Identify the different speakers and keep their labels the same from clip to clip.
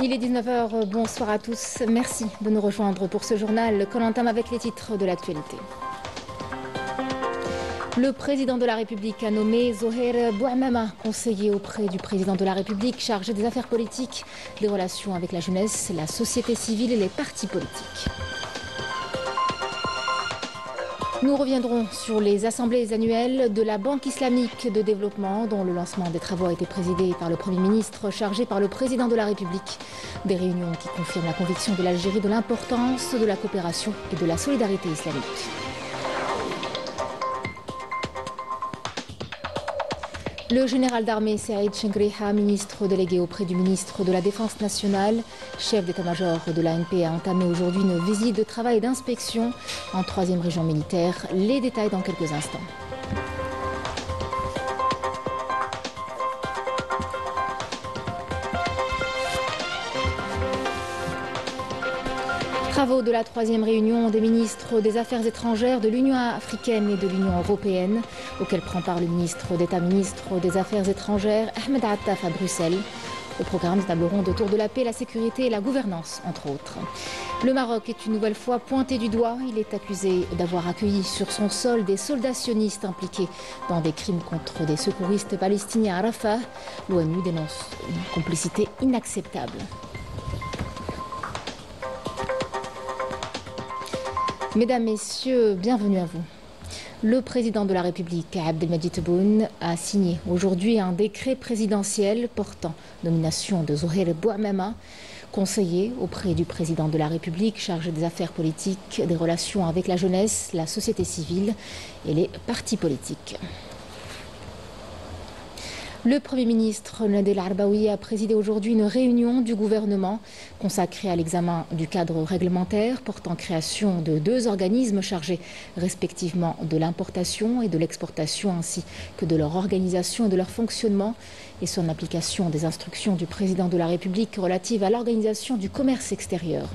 Speaker 1: Il est 19 h, bonsoir à tous. Merci de nous rejoindre pour ce journal qu'on entame avec les titres de l'actualité. Le président de la République a nommé Zohair Bouamama, conseiller auprès du président de la République, chargé des affaires politiques, des relations avec la jeunesse, la société civile et les partis politiques. Nous reviendrons sur les assemblées annuelles de la Banque islamique de développement dont le lancement des travaux a été présidé par le Premier ministre chargé par le président de la République. Des réunions qui confirment la conviction de l'Algérie de l'importance de la coopération et de la solidarité islamique. Le général d'armée Saïd Chengriha, ministre délégué auprès du ministre de la Défense nationale, chef d'état-major de l'ANP, a entamé aujourd'hui une visite de travail et d'inspection en 3e région militaire. Les détails dans quelques instants. Travaux de la 3e réunion des ministres des Affaires étrangères de l'Union africaine et de l'Union européenne, auquel prend part le ministre d'État, ministre des Affaires étrangères, Ahmed Attaf à Bruxelles. Au programme, des tables rondes autour de la paix, la sécurité et la gouvernance, entre autres. Le Maroc est une nouvelle fois pointé du doigt. Il est accusé d'avoir accueilli sur son sol des soldats sionistes impliqués dans des crimes contre des secouristes palestiniens à Rafah. L'ONU dénonce une complicité inacceptable. Mesdames, Messieurs, bienvenue à vous. Le président de la République, Abdelmadjid Tebboune, a signé aujourd'hui un décret présidentiel portant nomination de Zohair Bouamama, conseiller auprès du président de la République, chargé des affaires politiques, des relations avec la jeunesse, la société civile et les partis politiques. Le Premier ministre Nadel Arbaoui a présidé aujourd'hui une réunion du gouvernement consacrée à l'examen du cadre réglementaire portant création de 2 organismes chargés respectivement de l'importation et de l'exportation ainsi que de leur organisation et de leur fonctionnement et son application des instructions du président de la République relatives à l'organisation du commerce extérieur.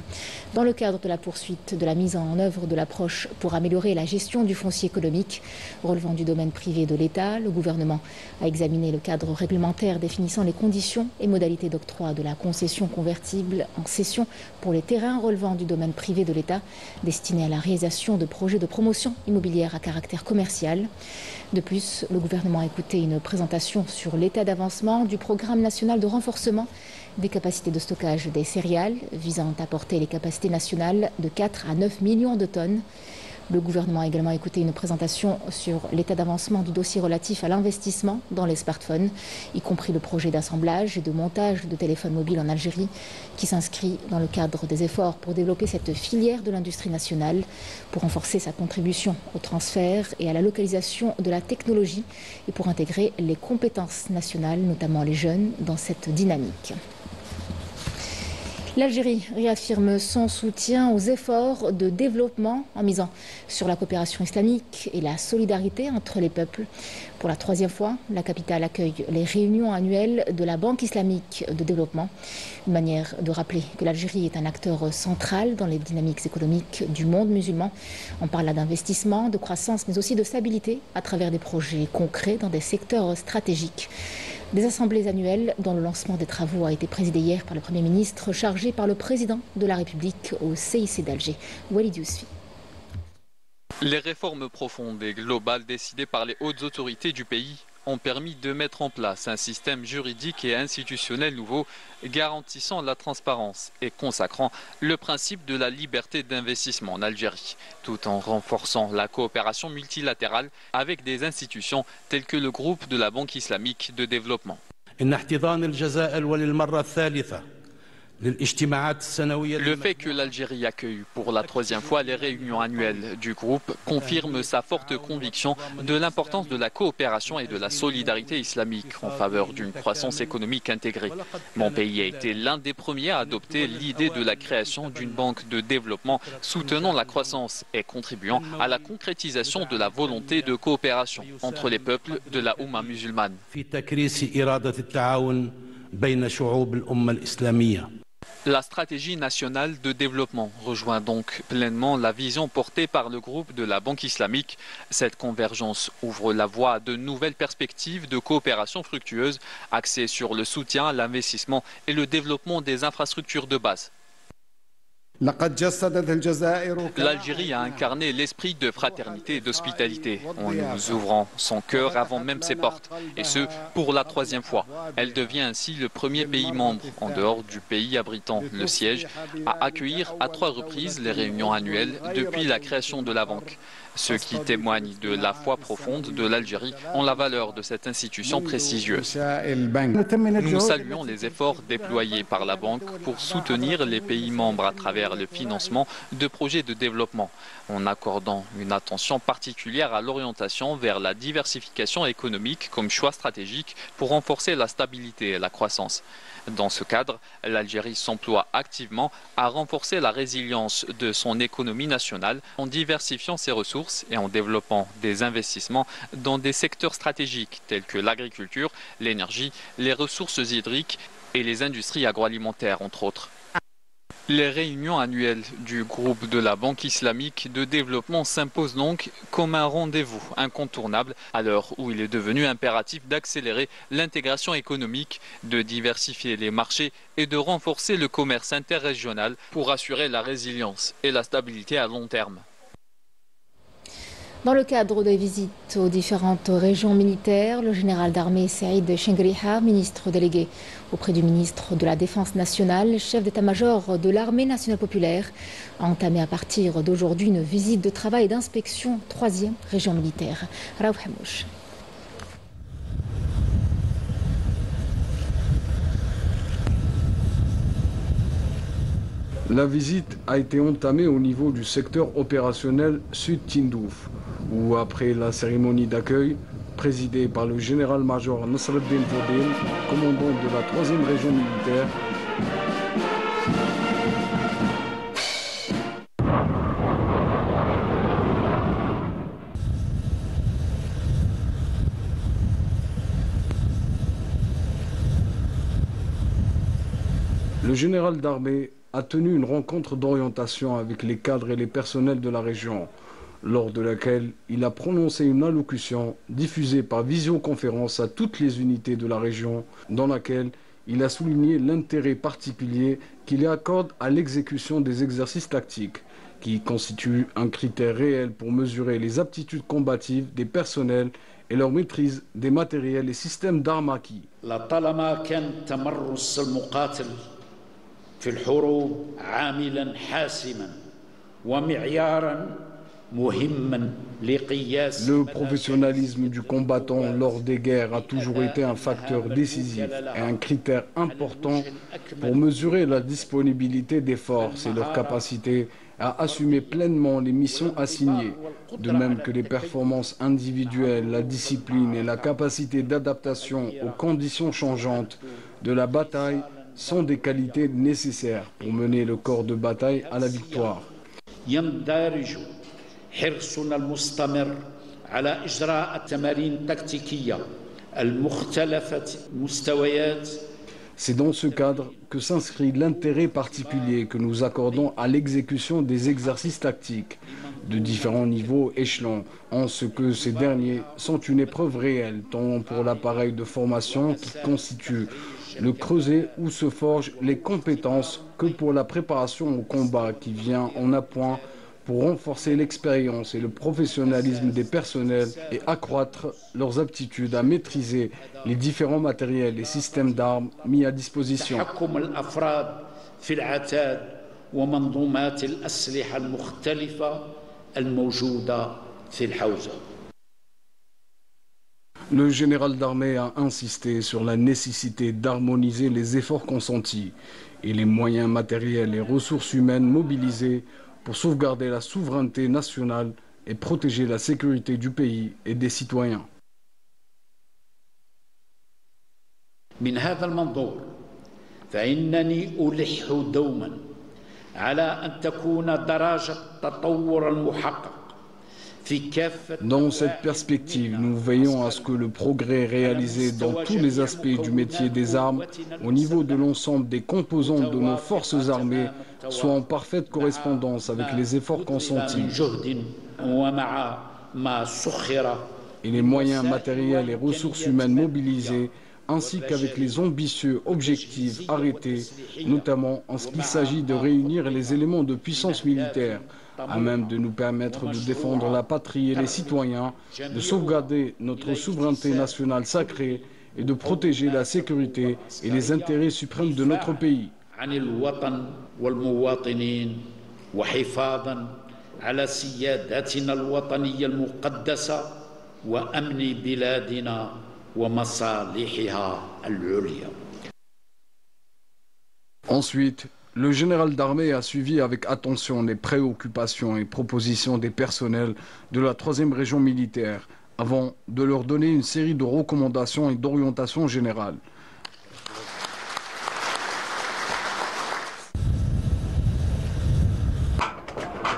Speaker 1: Dans le cadre de la poursuite de la mise en œuvre de l'approche pour améliorer la gestion du foncier économique relevant du domaine privé de l'État, le gouvernement a examiné le cadre réglementaire définissant les conditions et modalités d'octroi de la concession convertible en cession pour les terrains relevant du domaine privé de l'État destinés à la réalisation de projets de promotion immobilière à caractère commercial. De plus, le gouvernement a écouté une présentation sur l'état d'avancement du programme national de renforcement des capacités de stockage des céréales visant à porter les capacités nationales de 4 à 9 millions de tonnes. Le gouvernement a également écouté une présentation sur l'état d'avancement du dossier relatif à l'investissement dans les smartphones, y compris le projet d'assemblage et de montage de téléphones mobiles en Algérie, qui s'inscrit dans le cadre des efforts pour développer cette filière de l'industrie nationale, pour renforcer sa contribution au transfert et à la localisation de la technologie et pour intégrer les compétences nationales, notamment les jeunes, dans cette dynamique. L'Algérie réaffirme son soutien aux efforts de développement en misant sur la coopération islamique et la solidarité entre les peuples. Pour la 3e fois, la capitale accueille les réunions annuelles de la Banque islamique de développement. Une manière de rappeler que l'Algérie est un acteur central dans les dynamiques économiques du monde musulman. On parle là d'investissement, de croissance, mais aussi de stabilité à travers des projets concrets dans des secteurs stratégiques. Des assemblées annuelles dont le lancement des travaux a été présidé hier par le Premier ministre chargé par le président de la République au CIC d'Alger, Walid Yousfi.
Speaker 2: Les réformes profondes et globales décidées par les hautes autorités du pays ont permis de mettre en place un système juridique et institutionnel nouveau garantissant la transparence et consacrant le principe de la liberté d'investissement en Algérie, tout en renforçant la coopération multilatérale avec des institutions telles que le groupe de la Banque islamique de développement. Le fait que l'Algérie accueille pour la 3e fois les réunions annuelles du groupe confirme sa forte conviction de l'importance de la coopération et de la solidarité islamique en faveur d'une croissance économique intégrée. Mon pays a été l'un des premiers à adopter l'idée de la création d'une banque de développement soutenant la croissance et contribuant à la concrétisation de la volonté de coopération entre les peuples de la Oumma musulmane. La stratégie nationale de développement rejoint donc pleinement la vision portée par le groupe de la Banque islamique. Cette convergence ouvre la voie à de nouvelles perspectives de coopération fructueuse axées sur le soutien, l'investissement et le développement des infrastructures de base. L'Algérie a incarné l'esprit de fraternité et d'hospitalité en nous ouvrant son cœur avant même ses portes, et ce, pour la troisième fois. Elle devient ainsi le premier pays membre, en dehors du pays abritant le siège, à accueillir à 3 reprises les réunions annuelles depuis la création de la banque, ce qui témoigne de la foi profonde de l'Algérie en la valeur de cette institution prestigieuse. Nous saluons les efforts déployés par la banque pour soutenir les pays membres à travers le financement de projets de développement, en accordant une attention particulière à l'orientation vers la diversification économique comme choix stratégique pour renforcer la stabilité et la croissance. Dans ce cadre, l'Algérie s'emploie activement à renforcer la résilience de son économie nationale en diversifiant ses ressources et en développant des investissements dans des secteurs stratégiques tels que l'agriculture, l'énergie, les ressources hydriques et les industries agroalimentaires, entre autres. Les réunions annuelles du groupe de la Banque islamique de développement s'imposent donc comme un rendez-vous incontournable à l'heure où il est devenu impératif d'accélérer l'intégration économique, de diversifier les marchés et de renforcer le commerce interrégional pour assurer la résilience et la stabilité à long terme.
Speaker 1: Dans le cadre des visites aux différentes régions militaires, le général d'armée Saïd Chengriha, ministre délégué auprès du ministre de la Défense nationale, chef d'état-major de l'armée nationale populaire, a entamé à partir d'aujourd'hui une visite de travail et d'inspection 3e région militaire. Raouf Hamouch.
Speaker 3: La visite a été entamée au niveau du secteur opérationnel Sud Tindouf, où après la cérémonie d'accueil, présidée par le général-major Nasreddin Vodil, commandant de la 3e région militaire, le général d'armée a tenu une rencontre d'orientation avec les cadres et les personnels de la région, lors de laquelle il a prononcé une allocution diffusée par visioconférence à toutes les unités de la région, dans laquelle il a souligné l'intérêt particulier qu'il accorde à l'exécution des exercices tactiques, qui constituent un critère réel pour mesurer les aptitudes combatives des personnels et leur maîtrise des matériels et systèmes d'armes acquis.
Speaker 4: في الحروب عاملا حاسما ومعيارا مهما لقياس.
Speaker 3: Le professionnalisme du combattant lors des guerres a toujours été un facteur décisif et un critère important pour mesurer la disponibilité des forces et leur capacité à assumer pleinement les missions assignées, de même que les performances individuelles, la discipline et la capacité d'adaptation aux conditions changeantes de la bataille sont des qualités nécessaires pour mener le corps de bataille à la victoire. C'est dans ce cadre que s'inscrit l'intérêt particulier que nous accordons à l'exécution des exercices tactiques de différents niveaux échelons, en ce que ces derniers sont une épreuve réelle, tant pour l'appareil de formation qui constitue le creuset où se forgent les compétences que pour la préparation au combat qui vient en appoint pour renforcer l'expérience et le professionnalisme des personnels et accroître leurs aptitudes à maîtriser les différents matériels et systèmes d'armes mis à disposition. Le général d'armée a insisté sur la nécessité d'harmoniser les efforts consentis et les moyens matériels et ressources humaines mobilisés pour sauvegarder la souveraineté nationale et protéger la sécurité du pays et des citoyens.
Speaker 4: من هذا المنظور فإنني ألح دوما على أن تكون درجة التطور المحقق
Speaker 3: Dans cette perspective, nous veillons à ce que le progrès réalisé dans tous les aspects du métier des armes, au niveau de l'ensemble des composantes de nos forces armées, soit en parfaite correspondance avec les efforts consentis et les moyens matériels et ressources humaines mobilisés, ainsi qu'avec les ambitieux objectifs arrêtés, notamment en ce qu'il s'agit de réunir les éléments de puissance militaire à même de nous permettre de défendre la patrie et les citoyens, de sauvegarder notre souveraineté nationale sacrée et de protéger la sécurité et les intérêts suprêmes de notre pays. Ensuite, le général d'armée a suivi avec attention les préoccupations et propositions des personnels de la 3e région militaire avant de leur donner une série de recommandations et d'orientations générales.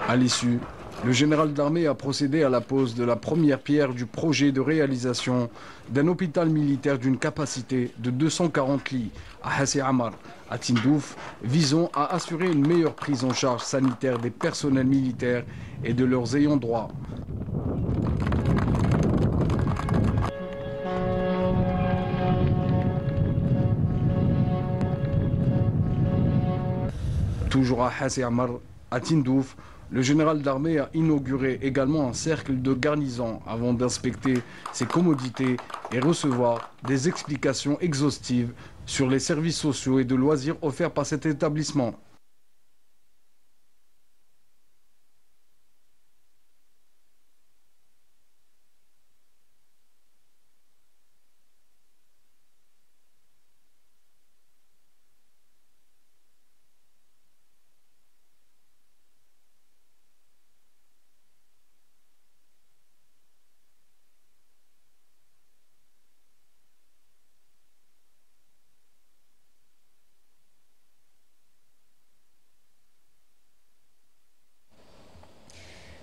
Speaker 3: À l'issue, le général d'armée a procédé à la pose de la première pierre du projet de réalisation d'un hôpital militaire d'une capacité de 240 lits à Hassi Amar, à Tindouf, visant à assurer une meilleure prise en charge sanitaire des personnels militaires et de leurs ayants droit. Toujours à Hassi Amar, à Tindouf, le général d'armée a inauguré également un cercle de garnison avant d'inspecter ses commodités et recevoir des explications exhaustives sur les services sociaux et de loisirs offerts par cet établissement.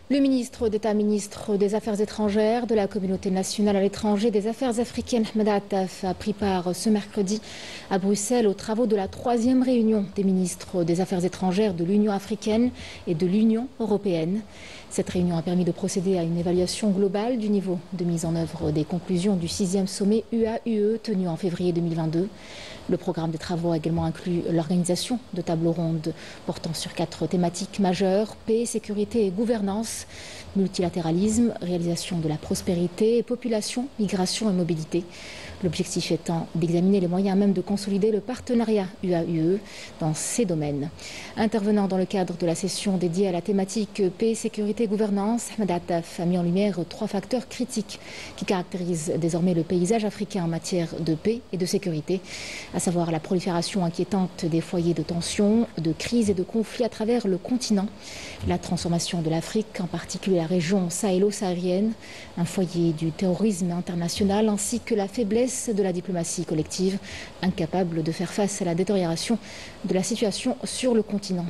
Speaker 1: Le ministre d'État, ministre des Affaires étrangères, de la communauté nationale à l'étranger, des Affaires africaines, Ahmed Attaf, a pris part ce mercredi à Bruxelles aux travaux de la 3e réunion des ministres des Affaires étrangères de l'Union africaine et de l'Union européenne. Cette réunion a permis de procéder à une évaluation globale du niveau de mise en œuvre des conclusions du 6e sommet UA-UE tenu en février 2022. Le programme des travaux a également inclus l'organisation de tables rondes portant sur 4 thématiques majeures: paix, sécurité et gouvernance, multilatéralisme, réalisation de la prospérité, population, migration et mobilité. L'objectif étant d'examiner les moyens même de consolider le partenariat UA-UE dans ces domaines. Intervenant dans le cadre de la session dédiée à la thématique paix, sécurité et gouvernance, Ahmed Attaf a mis en lumière 3 facteurs critiques qui caractérisent désormais le paysage africain en matière de paix et de sécurité, à savoir la prolifération inquiétante des foyers de tension, de crise et de conflits à travers le continent, la transformation de l'Afrique, en particulier la région sahélo-saharienne, un foyer du terrorisme international, ainsi que la faiblesse de la diplomatie collective, incapable de faire face à la détérioration de la situation sur le continent.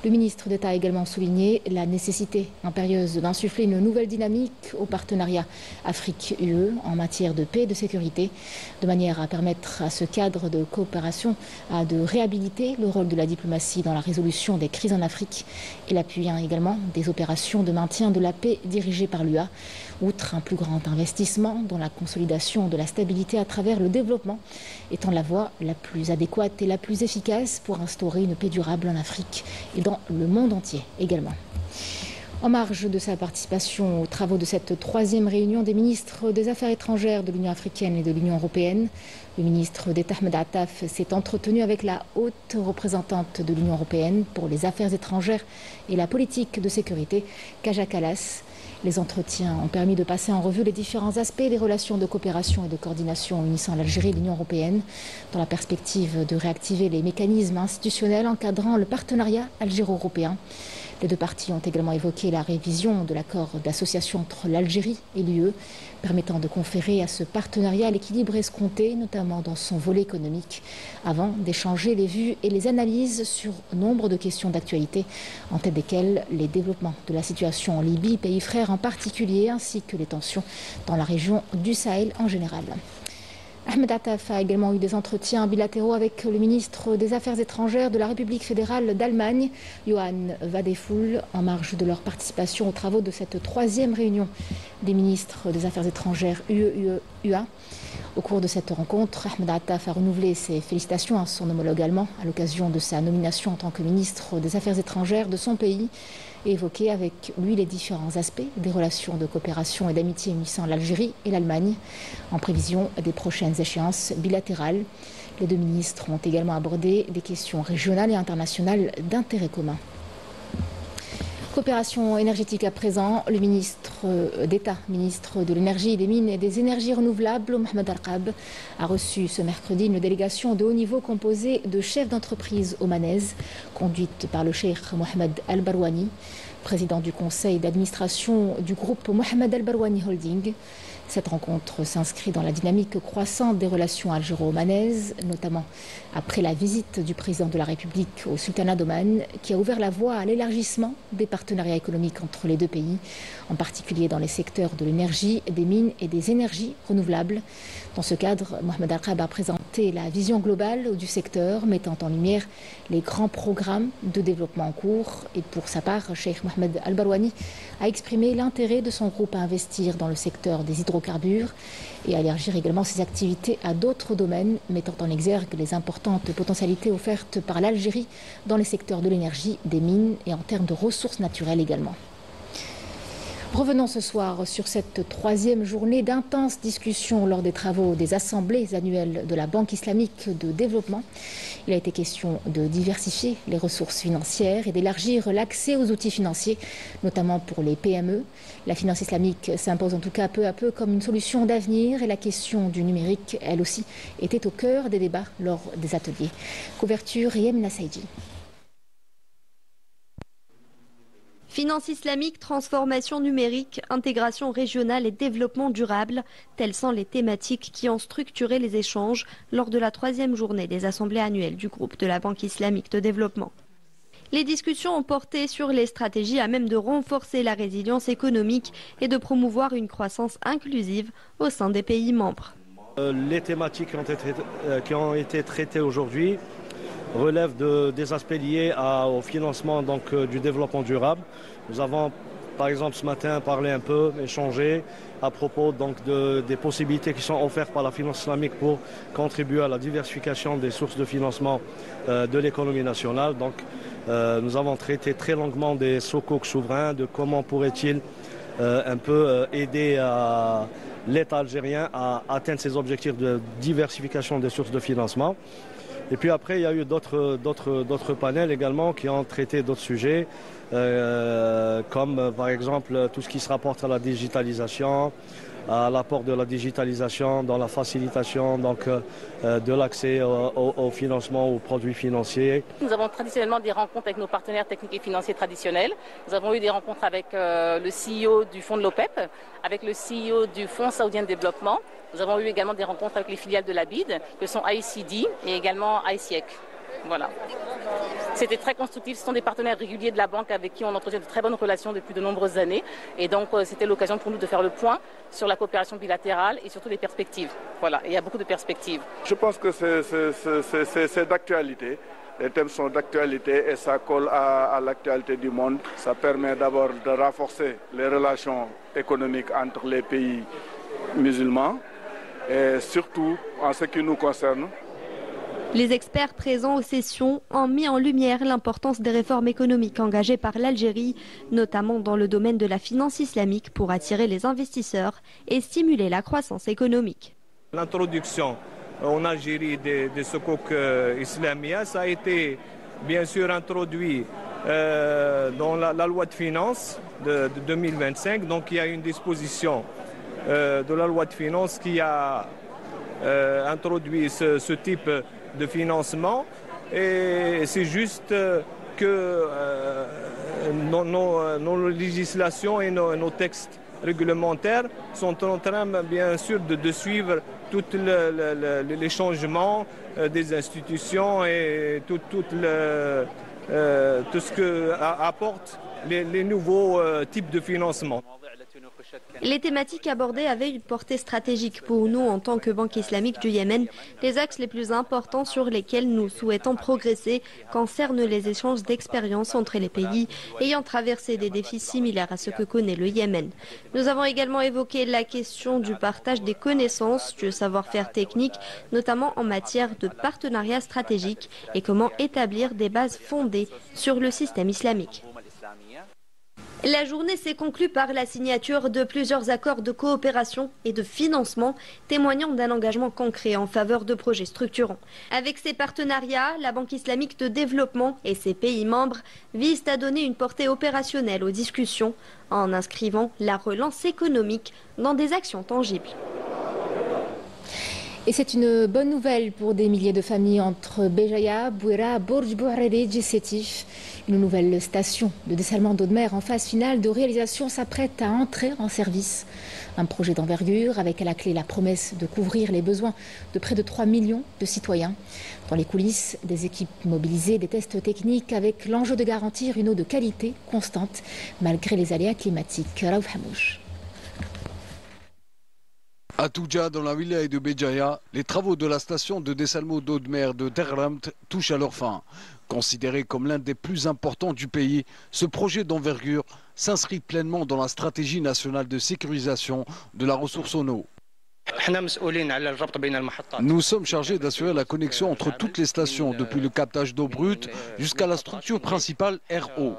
Speaker 1: Le ministre d'État a également souligné la nécessité impérieuse d'insuffler une nouvelle dynamique au partenariat Afrique-UE en matière de paix et de sécurité, de manière à permettre à ce cadre de coopération de réhabiliter le rôle de la diplomatie dans la résolution des crises en Afrique et l'appuyant également des opérations de maintien de la paix dirigées par l'UA, outre un plus grand investissement dans la consolidation de la stabilité à travers le développement, étant la voie la plus adéquate et la plus efficace pour instaurer une paix durable en Afrique et dans le monde entier également. En marge de sa participation aux travaux de cette 3e réunion des ministres des Affaires étrangères de l'Union africaine et de l'Union européenne, le ministre d'État Ahmed Attaf s'est entretenu avec la haute représentante de l'Union européenne pour les affaires étrangères et la politique de sécurité, Kaja Kallas. Les entretiens ont permis de passer en revue les différents aspects des relations de coopération et de coordination unissant l'Algérie et l'Union européenne, dans la perspective de réactiver les mécanismes institutionnels encadrant le partenariat algéro-européen. Les deux parties ont également évoqué la révision de l'accord d'association entre l'Algérie et l'UE, permettant de conférer à ce partenariat l'équilibre escompté, notamment dans son volet économique, avant d'échanger les vues et les analyses sur nombre de questions d'actualité, en tête desquelles les développements de la situation en Libye, pays frère en particulier, ainsi que les tensions dans la région du Sahel en général. Ahmed Attaf a également eu des entretiens bilatéraux avec le ministre des Affaires étrangères de la République fédérale d'Allemagne, Johann Wadephul, en marge de leur participation aux travaux de cette troisième réunion des ministres des Affaires étrangères UE-UA. Au cours de cette rencontre, Ahmed Attaf a renouvelé ses félicitations à son homologue allemand à l'occasion de sa nomination en tant que ministre des Affaires étrangères de son pays et évoqué avec lui les différents aspects des relations de coopération et d'amitié unissant l'Algérie et l'Allemagne en prévision des prochaines échéances bilatérales. Les deux ministres ont également abordé des questions régionales et internationales d'intérêt commun. Coopération énergétique à présent, le ministre d'État, ministre de l'énergie, des mines et des énergies renouvelables, Mohamed Al-Qab, a reçu ce mercredi une délégation de haut niveau composée de chefs d'entreprise omanaises, conduite par le cheikh Mohamed Al-Barwani, président du conseil d'administration du groupe Mohamed Al-Barwani Holding. Cette rencontre s'inscrit dans la dynamique croissante des relations algéro-omanaises, notamment après la visite du président de la République au sultanat d'Oman, qui a ouvert la voie à l'élargissement des partenariats économiques entre les deux pays, en particulier dans les secteurs de l'énergie, des mines et des énergies renouvelables. Dans ce cadre, Mohamed Al-Qab a présenté la vision globale du secteur, mettant en lumière les grands programmes de développement en cours. Et pour sa part, Cheikh Mohamed Al-Barwani a exprimé l'intérêt de son groupe à investir dans le secteur des hydrocarbures et à élargir également ses activités à d'autres domaines, mettant en exergue les importantes potentialités offertes par l'Algérie dans les secteurs de l'énergie, des mines et en termes de ressources naturelles également. Revenons ce soir sur cette troisième journée d'intenses discussions lors des travaux des assemblées annuelles de la Banque islamique de développement. Il a été question de diversifier les ressources financières et d'élargir l'accès aux outils financiers, notamment pour les PME. La finance islamique s'impose en tout cas peu à peu comme une solution d'avenir et la question du numérique, elle aussi, était au cœur des débats lors des ateliers. Couverture Yemna Saïdi.
Speaker 5: Finance islamique, transformation numérique, intégration régionale et développement durable, telles sont les thématiques qui ont structuré les échanges lors de la troisième journée des assemblées annuelles du groupe de la Banque islamique de développement. Les discussions ont porté sur les stratégies à même de renforcer la résilience économique et de promouvoir une croissance inclusive au sein des pays membres.
Speaker 6: Les thématiques qui ont été traitées aujourd'hui relèvent des aspects liés au financement du développement durable. Nous avons par exemple ce matin parlé un peu, échangé à propos des possibilités qui sont offertes par la finance islamique pour contribuer à la diversification des sources de financement de l'économie nationale. Nous avons traité très longuement des soukouk souverains, de comment pourrait-il un peu aider l'État algérien à atteindre ses objectifs de diversification des sources de financement. Et puis après, il y a eu d'autres panels également qui ont traité d'autres sujets, comme par exemple tout ce qui se rapporte à la digitalisation, à l'apport de la digitalisation dans la facilitation de l'accès au financement, aux produits financiers.
Speaker 7: Nous avons traditionnellement des rencontres avec nos partenaires techniques et financiers traditionnels. Nous avons eu des rencontres avec le CEO du fonds de l'OPEP, avec le CEO du Fonds saoudien de développement. Nous avons eu également des rencontres avec les filiales de la BID, que sont ICD et également ICIEC. Voilà. C'était très constructif. Ce sont des partenaires réguliers de la banque avec qui on entretient de très bonnes relations depuis de nombreuses années. Et donc, c'était l'occasion pour nous de faire le point sur la coopération bilatérale et surtout les perspectives. Voilà, et il y a beaucoup de perspectives.
Speaker 8: Je pense que c'est d'actualité. Les thèmes sont d'actualité et ça colle à l'actualité du monde. Ça permet d'abord de renforcer les relations économiques entre les pays musulmans et surtout en ce qui nous concerne.
Speaker 5: Les experts présents aux sessions ont mis en lumière l'importance des réformes économiques engagées par l'Algérie, notamment dans le domaine de la finance islamique pour attirer les investisseurs et stimuler la croissance économique.
Speaker 9: L'introduction en Algérie des soukouk islamiens, ça a été bien sûr introduit dans la loi de finances de 2025. Donc il y a une disposition de la loi de finances qui a introduit ce type de financement et c'est juste que nos législations et nos textes réglementaires sont en train, bien sûr, de suivre tous les changements des institutions et tout ce que apportent les nouveaux types de financement.
Speaker 5: Les thématiques abordées avaient une portée stratégique pour nous en tant que Banque islamique du Yémen. Les axes les plus importants sur lesquels nous souhaitons progresser concernent les échanges d'expériences entre les pays ayant traversé des défis similaires à ce que connaît le Yémen. Nous avons également évoqué la question du partage des connaissances, du savoir-faire technique, notamment en matière de partenariat stratégique et comment établir des bases fondées sur le système islamique. La journée s'est conclue par la signature de plusieurs accords de coopération et de financement témoignant d'un engagement concret en faveur de projets structurants. Avec ces partenariats, la Banque islamique de développement et ses pays membres visent à donner une portée opérationnelle aux discussions en inscrivant la relance économique dans des actions tangibles.
Speaker 1: Et c'est une bonne nouvelle pour des milliers de familles entre Béjaïa, Bouira, Bourj Bouhariri et Sétif. Une nouvelle station de dessalement d'eau de mer en phase finale de réalisation s'apprête à entrer en service. Un projet d'envergure avec à la clé la promesse de couvrir les besoins de près de 3 millions de citoyens. Dans les coulisses, des équipes mobilisées, des tests techniques avec l'enjeu de garantir une eau de qualité constante malgré les aléas climatiques. Raouf Hamouche.
Speaker 3: À Touja, dans la wilaya de Béjaïa, les travaux de la station de dessalement d'eau de mer de Derramt touchent à leur fin. Considéré comme l'un des plus importants du pays, ce projet d'envergure s'inscrit pleinement dans la stratégie nationale de sécurisation de la ressource en eau. Nous sommes chargés d'assurer la connexion entre toutes les stations, depuis le captage d'eau brute jusqu'à la structure principale RO.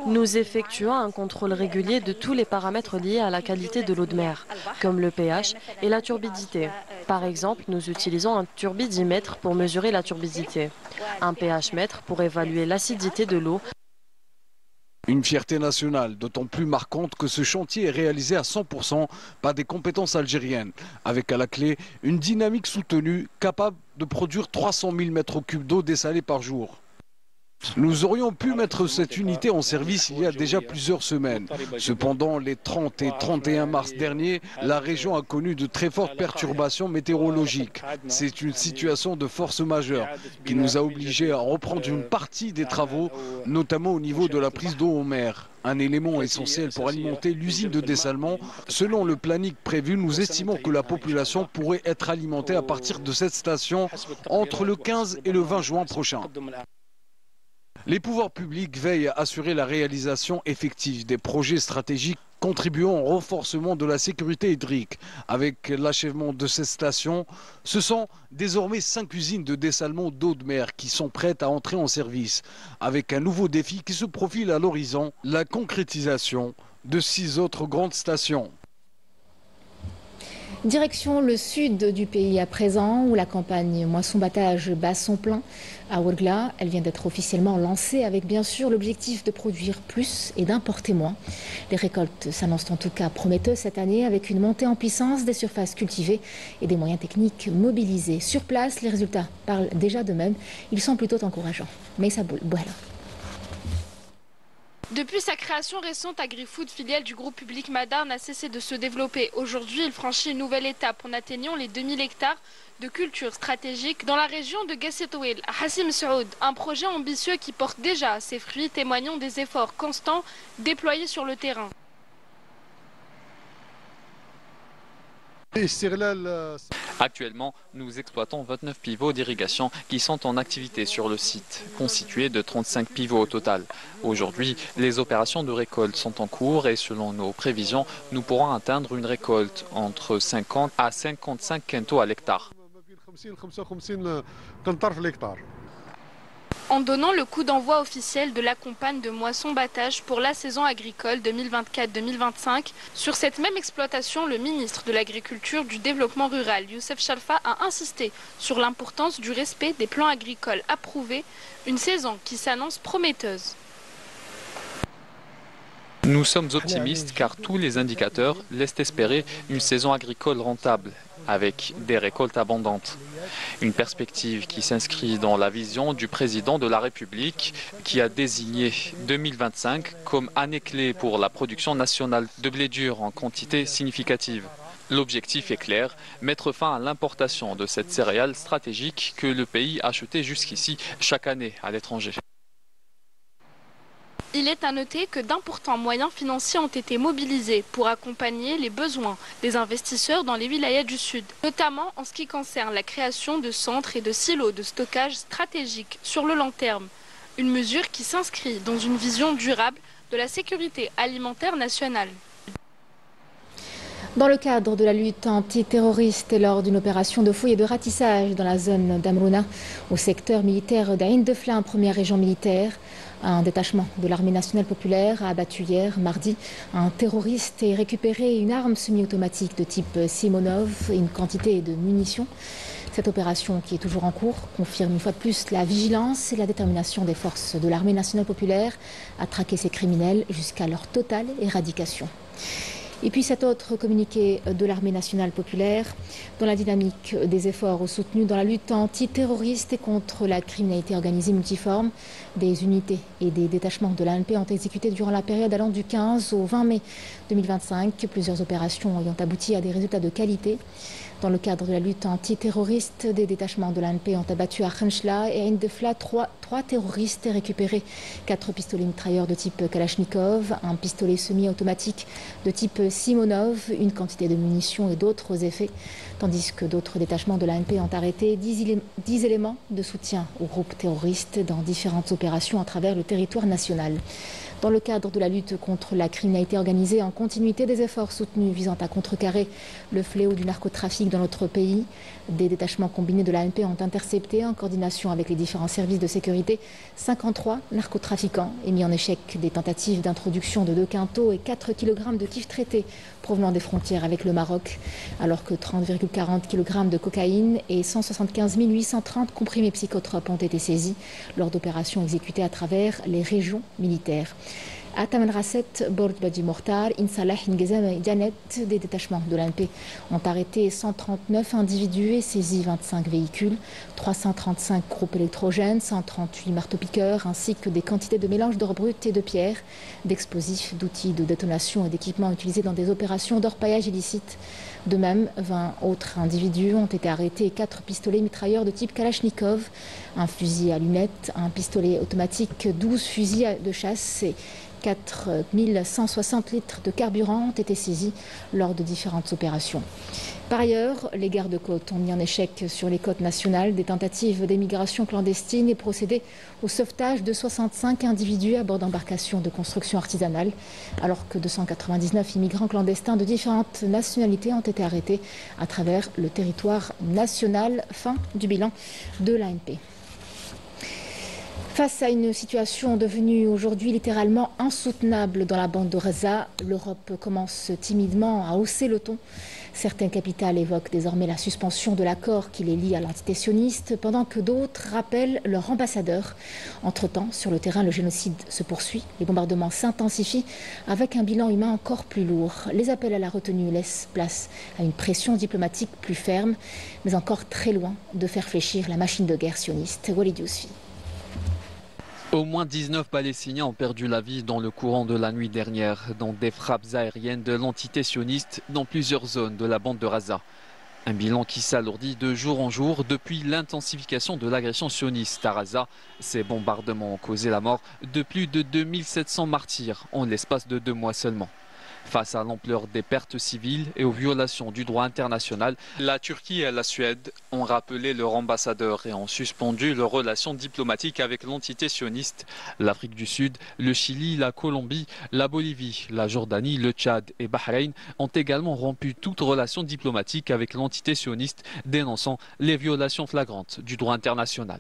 Speaker 10: Nous effectuons un contrôle régulier de tous les paramètres liés à la qualité de l'eau de mer, comme le pH et la turbidité. Par exemple, nous utilisons un turbidimètre pour mesurer la turbidité, un pH-mètre pour évaluer l'acidité de l'eau.
Speaker 3: Une fierté nationale, d'autant plus marquante que ce chantier est réalisé à 100% par des compétences algériennes, avec à la clé une dynamique soutenue capable de produire 300 000 m3 d'eau dessalée par jour. Nous aurions pu mettre cette unité en service il y a déjà plusieurs semaines. Cependant, les 30 et 31 mars dernier, la région a connu de très fortes perturbations météorologiques. C'est une situation de force majeure qui nous a obligés à reprendre une partie des travaux, notamment au niveau de la prise d'eau en mer. Un élément essentiel pour alimenter l'usine de dessalement. Selon le planning prévu, nous estimons que la population pourrait être alimentée à partir de cette station entre le 15 et le 20 juin prochain. Les pouvoirs publics veillent à assurer la réalisation effective des projets stratégiques contribuant au renforcement de la sécurité hydrique. Avec l'achèvement de cette station, ce sont désormais 5 usines de dessalement d'eau de mer qui sont prêtes à entrer en service, avec un nouveau défi qui se profile à l'horizon, la concrétisation de 6 autres grandes stations.
Speaker 1: Direction le sud du pays à présent, où la campagne moisson-battage bat son plein. À Ouargla, elle vient d'être officiellement lancée avec bien sûr l'objectif de produire plus et d'importer moins. Les récoltes s'annoncent en tout cas prometteuses cette année avec une montée en puissance des surfaces cultivées et des moyens techniques mobilisés. Sur place, les résultats parlent déjà d'eux-mêmes. Ils sont plutôt encourageants. Meissa Bouhala.
Speaker 11: Depuis sa création récente, AgriFood, filiale du groupe public Madar, n'a cessé de se développer. Aujourd'hui, il franchit une nouvelle étape en atteignant les 2000 hectares de culture stratégique dans la région de Gassetouil, à Hassim Saoud. Un projet ambitieux qui porte déjà ses fruits, témoignant des efforts constants déployés sur le terrain.
Speaker 2: Actuellement, nous exploitons 29 pivots d'irrigation qui sont en activité sur le site, constitués de 35 pivots au total. Aujourd'hui, les opérations de récolte sont en cours et selon nos prévisions, nous pourrons atteindre une récolte entre 50 à 55 quintaux à l'hectare.
Speaker 11: En donnant le coup d'envoi officiel de la campagne de moisson-battage pour la saison agricole 2024-2025, sur cette même exploitation, le ministre de l'Agriculture, du Développement rural, Youssef Chalfa, a insisté sur l'importance du respect des plans agricoles approuvés, une saison qui s'annonce prometteuse.
Speaker 2: Nous sommes optimistes car tous les indicateurs laissent espérer une saison agricole rentable. avec des récoltes abondantes. Une perspective qui s'inscrit dans la vision du président de la République qui a désigné 2025 comme année clé pour la production nationale de blé dur en quantité significative. L'objectif est clair, mettre fin à l'importation de cette céréale stratégique que le pays achetait jusqu'ici chaque année à l'étranger.
Speaker 11: Il est à noter que d'importants moyens financiers ont été mobilisés pour accompagner les besoins des investisseurs dans les wilayas du Sud, notamment en ce qui concerne la création de centres et de silos de stockage stratégiques sur le long terme. Une mesure qui s'inscrit dans une vision durable de la sécurité alimentaire nationale.
Speaker 1: Dans le cadre de la lutte antiterroriste et lors d'une opération de fouille et de ratissage dans la zone d'Amrouna, au secteur militaire d'Ain Defla, première région militaire, un détachement de l'armée nationale populaire a abattu hier, mardi, un terroriste et récupéré une arme semi-automatique de type Simonov et une quantité de munitions. Cette opération, qui est toujours en cours, confirme une fois de plus la vigilance et la détermination des forces de l'armée nationale populaire à traquer ces criminels jusqu'à leur totale éradication. Et puis cet autre communiqué de l'armée nationale populaire, dans la dynamique des efforts soutenus dans la lutte antiterroriste et contre la criminalité organisée multiforme, des unités et des détachements de l'ANP ont exécuté durant la période allant du 15 au 20 mai 2025 plusieurs opérations ayant abouti à des résultats de qualité. Dans le cadre de la lutte antiterroriste, des détachements de l'ANP ont abattu à Khenchla et à Indefla trois terroristes et récupéré 4 pistolets mitrailleurs de type Kalachnikov, un pistolet semi-automatique de type Simonov, une quantité de munitions et d'autres effets, tandis que d'autres détachements de l'ANP ont arrêté 10 éléments de soutien aux groupes terroristes dans différentes opérations à travers le territoire national. Dans le cadre de la lutte contre la criminalité organisée, en continuité des efforts soutenus visant à contrecarrer le fléau du narcotrafic dans notre pays, des détachements combinés de l'ANP ont intercepté, en coordination avec les différents services de sécurité, 53 narcotrafiquants et mis en échec des tentatives d'introduction de 2 quintaux et 4 kg de kif traité provenant des frontières avec le Maroc, alors que 30,40 kg de cocaïne et 175 830 comprimés psychotropes ont été saisis lors d'opérations exécutées à travers les régions militaires. À Taman Rasset, Bord Badi Mortar, Insalah, Ngezam et Janet, des détachements de l'ANP ont arrêté 139 individus et saisi 25 véhicules, 335 groupes électrogènes, 138 marteaux-piqueurs, ainsi que des quantités de mélange d'or brut et de pierre, d'explosifs, d'outils de détonation et d'équipements utilisés dans des opérations d'orpaillage illicite. De même, 20 autres individus ont été arrêtés et 4 pistolets mitrailleurs de type Kalachnikov, un fusil à lunettes, un pistolet automatique, 12 fusils de chasse et 4160 litres de carburant ont été saisis lors de différentes opérations. Par ailleurs, les gardes-côtes ont mis en échec sur les côtes nationales des tentatives d'émigration clandestine et procédé au sauvetage de 65 individus à bord d'embarcations de construction artisanale, alors que 299 immigrants clandestins de différentes nationalités ont été arrêtés à travers le territoire national. Fin du bilan de l'ANP. Face à une situation devenue aujourd'hui littéralement insoutenable dans la bande de Gaza, l'Europe commence timidement à hausser le ton. Certaines capitales évoquent désormais la suspension de l'accord qui les lie à l'entité sioniste, pendant que d'autres rappellent leur ambassadeur. Entre-temps, sur le terrain, le génocide se poursuit, les bombardements s'intensifient avec un bilan humain encore plus lourd. Les appels à la retenue laissent place à une pression diplomatique plus ferme, mais encore très loin de faire fléchir la machine de guerre sioniste. Walid Yousfi.
Speaker 2: Au moins 19 Palestiniens ont perdu la vie dans le courant de la nuit dernière, dans des frappes aériennes de l'entité sioniste dans plusieurs zones de la bande de Gaza. Un bilan qui s'alourdit de jour en jour depuis l'intensification de l'agression sioniste à Gaza. Ces bombardements ont causé la mort de plus de 2700 martyrs en l'espace de 2 mois seulement. Face à l'ampleur des pertes civiles et aux violations du droit international, la Turquie et la Suède ont rappelé leur ambassadeur et ont suspendu leurs relations diplomatiques avec l'entité sioniste. L'Afrique du Sud, le Chili, la Colombie, la Bolivie, la Jordanie, le Tchad et Bahreïn ont également rompu toute relation diplomatique avec l'entité sioniste, dénonçant les violations flagrantes du droit international.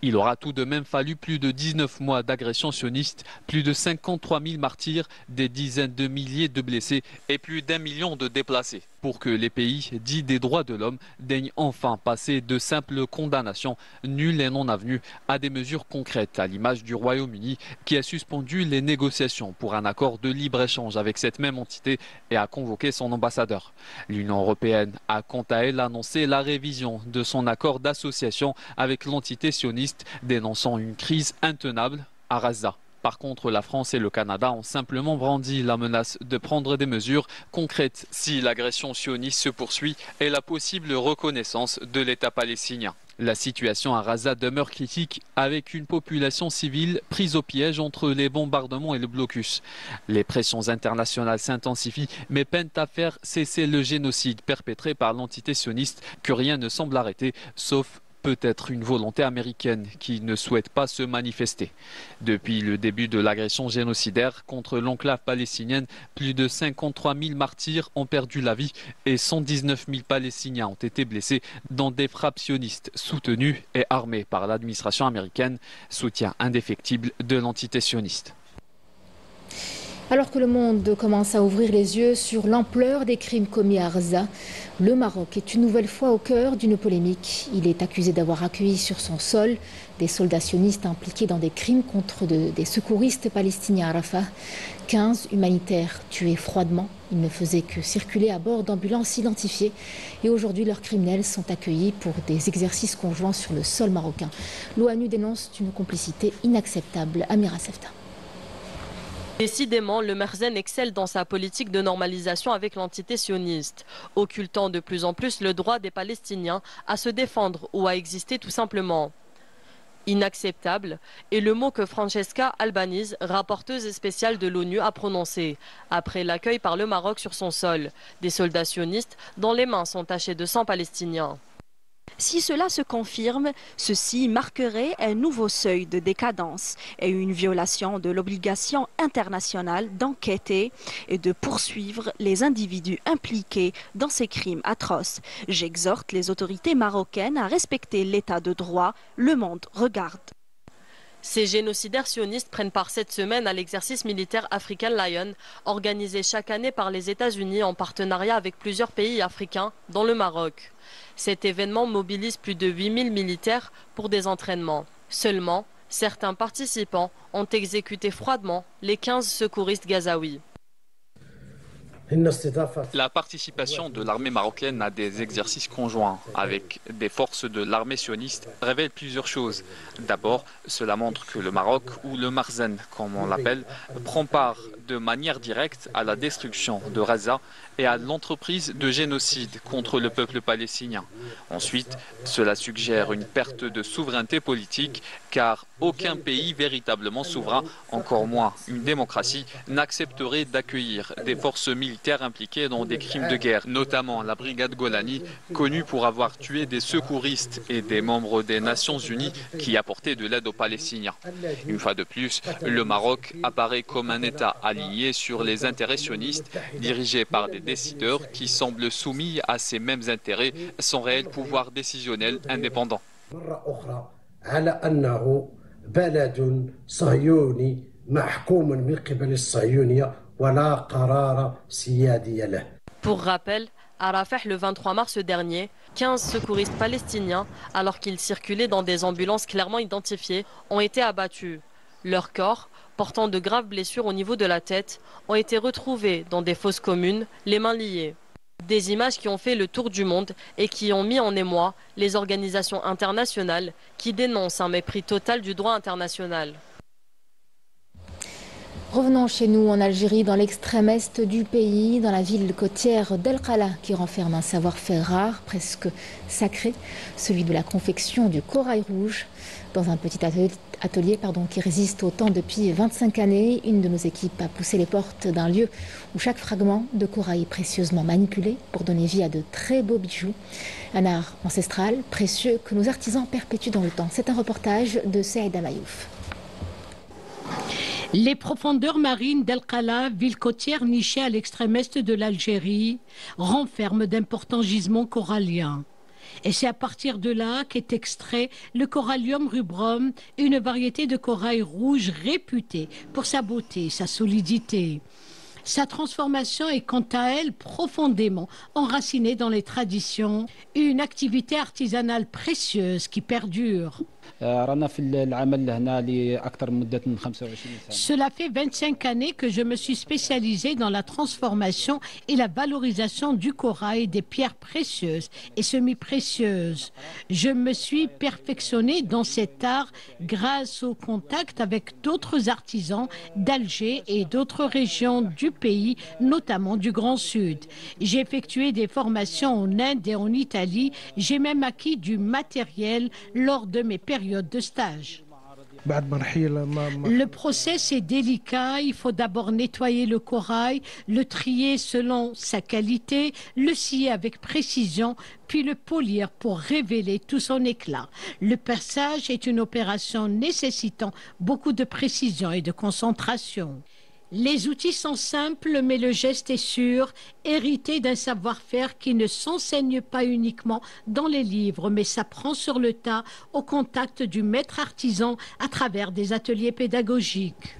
Speaker 2: Il aura tout de même fallu plus de 19 mois d'agression sioniste, plus de 53 000 martyrs, des dizaines de milliers de blessés et plus d'1 million de déplacés. Pour que les pays dits des droits de l'homme daignent enfin passer de simples condamnations nulles et non avenues à des mesures concrètes, à l'image du Royaume-Uni qui a suspendu les négociations pour un accord de libre-échange avec cette même entité et a convoqué son ambassadeur. L'Union européenne a quant à elle annoncé la révision de son accord d'association avec l'entité sioniste, dénonçant une crise intenable à Gaza. Par contre, la France et le Canada ont simplement brandi la menace de prendre des mesures concrètes si l'agression sioniste se poursuit et la possible reconnaissance de l'État palestinien. La situation à Gaza demeure critique avec une population civile prise au piège entre les bombardements et le blocus. Les pressions internationales s'intensifient mais peinent à faire cesser le génocide perpétré par l'entité sioniste que rien ne semble arrêter, sauf peut-être une volonté américaine qui ne souhaite pas se manifester. Depuis le début de l'agression génocidaire contre l'enclave palestinienne, plus de 53 000 martyrs ont perdu la vie et 119 000 Palestiniens ont été blessés dans des frappes sionistes soutenues et armées par l'administration américaine, soutien indéfectible de l'entité sioniste.
Speaker 1: Alors que le monde commence à ouvrir les yeux sur l'ampleur des crimes commis à Gaza, le Maroc est une nouvelle fois au cœur d'une polémique. Il est accusé d'avoir accueilli sur son sol des soldats sionistes impliqués dans des crimes contre des secouristes palestiniens à Rafah. 15 humanitaires tués froidement. Ils ne faisaient que circuler à bord d'ambulances identifiées. Et aujourd'hui, leurs criminels sont accueillis pour des exercices conjoints sur le sol marocain. L'ONU dénonce une complicité inacceptable. Amira Sefta.
Speaker 10: Décidément, le Merzen excelle dans sa politique de normalisation avec l'entité sioniste, occultant de plus en plus le droit des Palestiniens à se défendre ou à exister tout simplement. Inacceptable est le mot que Francesca Albaniz, rapporteuse spéciale de l'ONU, a prononcé après l'accueil par le Maroc sur son sol des soldats sionistes dont les mains sont tachées de sang palestinien.
Speaker 12: Si cela se confirme, ceci marquerait un nouveau seuil de décadence et une violation de l'obligation internationale d'enquêter et de poursuivre les individus impliqués dans ces crimes atroces. J'exhorte les autorités marocaines à respecter l'état de droit. Le monde regarde.
Speaker 10: Ces génocidaires sionistes prennent part cette semaine à l'exercice militaire African Lion, organisé chaque année par les États-Unis en partenariat avec plusieurs pays africains, dont le Maroc. Cet événement mobilise plus de 8000 militaires pour des entraînements. Seulement, certains participants ont exécuté froidement les 15 secouristes gazaouis.
Speaker 2: La participation de l'armée marocaine à des exercices conjoints avec des forces de l'armée sioniste révèle plusieurs choses. D'abord, cela montre que le Maroc, ou le Merzen comme on l'appelle, prend part de manière directe à la destruction de Gaza et à l'entreprise de génocide contre le peuple palestinien. Ensuite, cela suggère une perte de souveraineté politique car aucun pays véritablement souverain, encore moins une démocratie, n'accepterait d'accueillir des forces militaires impliquées dans des crimes de guerre, notamment la brigade Golani, connue pour avoir tué des secouristes et des membres des Nations Unies qui apportaient de l'aide aux Palestiniens. Une fois de plus, le Maroc apparaît comme un État aligné sur les intérêts sionistes, dirigé par des décideurs qui semblent soumis à ces mêmes intérêts sans réel pouvoir décisionnel indépendant.
Speaker 10: Pour rappel, à Rafah le 23 mars dernier, 15 secouristes palestiniens, alors qu'ils circulaient dans des ambulances clairement identifiées, ont été abattus. Leurs corps, portant de graves blessures au niveau de la tête, ont été retrouvés dans des fosses communes, les mains liées. Des images qui ont fait le tour du monde et qui ont mis en émoi les organisations internationales qui dénoncent un mépris total du droit international.
Speaker 1: Revenons chez nous en Algérie, dans l'extrême est du pays, dans la ville côtière d'El Khala, qui renferme un savoir-faire rare, presque sacré, celui de la confection du corail rouge. Dans un petit atelier qui résiste au temps depuis 25 années, une de nos équipes a poussé les portes d'un lieu où chaque fragment de corail est précieusement manipulé pour donner vie à de très beaux bijoux. Un art ancestral, précieux, que nos artisans perpétuent dans le temps. C'est un reportage de Saïda Mayouf.
Speaker 13: Les profondeurs marines d'El Khala, ville côtière nichée à l'extrême est de l'Algérie, renferment d'importants gisements coralliens. Et c'est à partir de là qu'est extrait le Corallium rubrum, une variété de corail rouge réputée pour sa beauté et sa solidité. Sa transformation est quant à elle profondément enracinée dans les traditions, une activité artisanale précieuse qui perdure.
Speaker 14: Cela
Speaker 13: fait 25 années que je me suis spécialisée dans la transformation et la valorisation du corail, des pierres précieuses et semi-précieuses. Je me suis perfectionnée dans cet art grâce au contact avec d'autres artisans d'Alger et d'autres régions du pays, notamment du Grand Sud. J'ai effectué des formations en Inde et en Italie. J'ai même acquis du matériel lors de mes périodes de stage. Le process est délicat. Il faut d'abord nettoyer le corail, le trier selon sa qualité, le scier avec précision, puis le polir pour révéler tout son éclat. Le perçage est une opération nécessitant beaucoup de précision et de concentration. Les outils sont simples, mais le geste est sûr, hérité d'un savoir-faire qui ne s'enseigne pas uniquement dans les livres, mais s'apprend sur le tas, au contact du maître artisan, à travers des ateliers pédagogiques.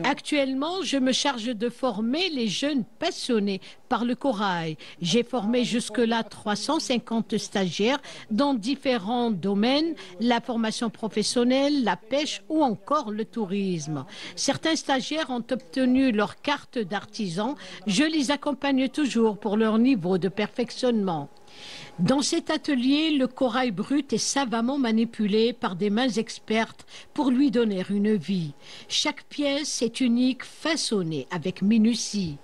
Speaker 13: Actuellement, je me charge de former les jeunes passionnés par le corail. J'ai formé jusque-là 350 stagiaires dans différents domaines, la formation professionnelle, la pêche ou encore le tourisme. Certains stagiaires ont obtenu leur carte d'artisan. Je les accompagne toujours pour leur niveau de perfectionnement. Dans cet atelier, le corail brut est savamment manipulé par des mains expertes pour lui donner une vie. Chaque pièce est unique, façonnée avec minutie.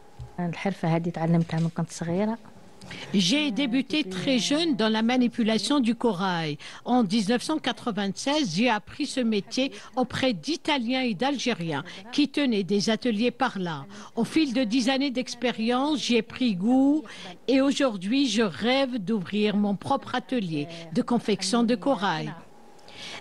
Speaker 13: J'ai débuté très jeune dans la manipulation du corail. En 1996, j'ai appris ce métier auprès d'Italiens et d'Algériens qui tenaient des ateliers par là. Au fil de 10 années d'expérience, j'y ai pris goût et aujourd'hui, je rêve d'ouvrir mon propre atelier de confection de corail.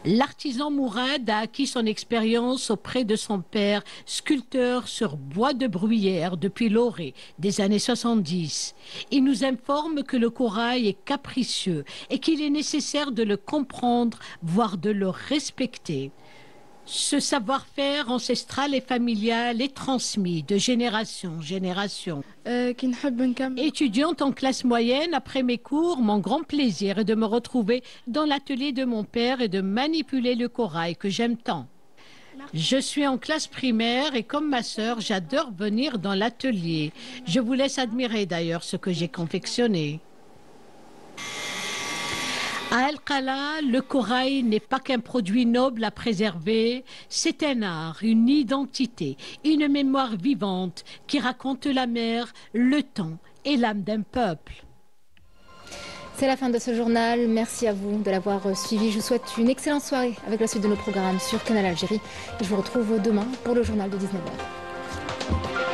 Speaker 13: L'artisan Mourad a acquis son expérience auprès de son père, sculpteur sur bois de bruyère depuis l'orée des années 70. Il nous informe que le corail est capricieux et qu'il est nécessaire de le comprendre, voire de le respecter. Ce savoir-faire ancestral et familial est transmis de génération en génération. Étudiante en classe moyenne, après mes cours, mon grand plaisir est de me retrouver dans l'atelier de mon père et de manipuler le corail que j'aime tant. Je suis en classe primaire et comme ma sœur, j'adore venir dans l'atelier. Je vous laisse admirer d'ailleurs ce que j'ai confectionné. À Al-Qala, le corail n'est pas qu'un produit noble à préserver, c'est un art, une identité, une mémoire vivante qui raconte la mer, le temps et l'âme d'un peuple.
Speaker 1: C'est la fin de ce journal. Merci à vous de l'avoir suivi. Je vous souhaite une excellente soirée avec la suite de nos programmes sur Canal Algérie. Je vous retrouve demain pour le journal de 19h.